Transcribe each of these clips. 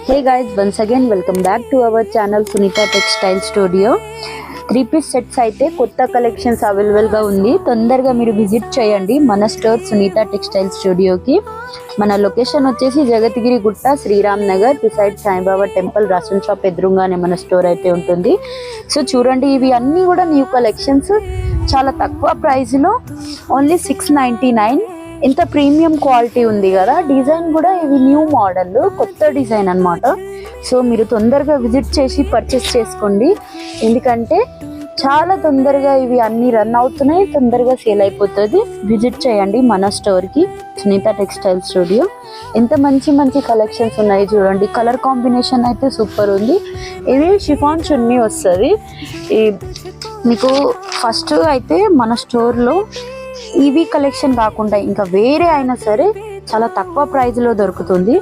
Hey guys, once again welcome back to our channel Sunita Textile Studio. 3-piece sets అయితే కొత్త collections available గా ఉంది. తొందరగా మీరు విజిట్ చేయండి మన స్టోర్ సునీత టెక్స్టైల్ స్టూడియోకి. మన లొకేషన్ వచ్చేసి Jagathgiri Gutta, Sriram Nagar, beside Saibaba temple, ration shop ఎదురుగానే మన స్టోర్ అయితే ఉంటుంది. సో చూడండి, ఇవి అన్నీ కూడా న్యూ కలెక్షన్స్, చాలా తక్కువ ప్రైస్ లో, ఓన్లీ 699. ఇంత ప్రీమియం క్వాలిటీ ఉంది కదా. డిజైన్ కూడా ఇవి న్యూ మోడల్, కొత్త డిజైన్ అన్నమాట. సో మీరు తొందరగా విజిట్ చేసి పర్చేస్ చేసుకోండి, ఎందుకంటే చాలా తొందరగా ఇవి అన్ని రన్ అవుతున్నాయి, తొందరగా సేల్ అయిపోతుంది. విజిట్ చేయండి మన స్టోర్కి, సునీత టెక్స్టైల్ స్టూడియో. ఎంత మంచి మంచి కలెక్షన్స్ ఉన్నాయి చూడండి. కలర్ కాంబినేషన్ అయితే సూపర్ ఉంది. ఇది షిఫాన్ చున్నీ వస్తుంది. మీకు ఫస్ట్ అయితే మన స్టోర్లో ఈవీ కలెక్షన్ కాకుండా ఇంకా వేరే అయినా సరే చాలా తక్కువ ప్రైస్లో దొరుకుతుంది.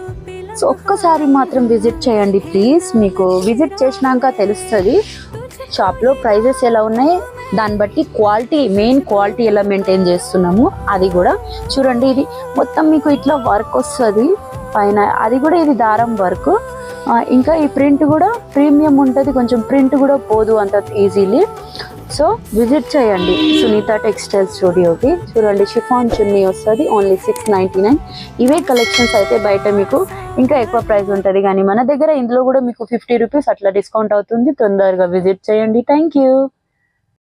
సో ఒక్కసారి మాత్రం విజిట్ చేయండి ప్లీజ్. మీకు విజిట్ చేసినాక తెలుస్తుంది షాప్లో ప్రైజెస్ ఎలా ఉన్నాయి, దాన్ని బట్టి క్వాలిటీ, మెయిన్ క్వాలిటీ ఎలా మెయింటైన్ చేస్తున్నాము అది కూడా చూడండి. ఇది మొత్తం మీకు ఇట్లా వర్క్ వస్తుంది పైన, అది కూడా ఇది దారం వర్క్. ఇంకా ఈ ప్రింట్ కూడా ప్రీమియం ఉంటుంది, కొంచెం ప్రింట్ కూడా పోదు అంత ఈజీలీ. సో విజిట్ చేయండి సునీత టెక్స్టైల్ స్టూడియోకి. చూడండి, షిఫాన్ చున్నీ వస్తుంది, ఓన్లీ 699. ఇవే కలెక్షన్స్ అయితే బయట మీకు ఇంకా ఎక్కువ ప్రైస్ ఉంటుంది, కానీ మన దగ్గర ఇందులో కూడా మీకు 50 రూపీస్ అట్లా డిస్కౌంట్ అవుతుంది. తొందరగా విజిట్ చేయండి. Thank you.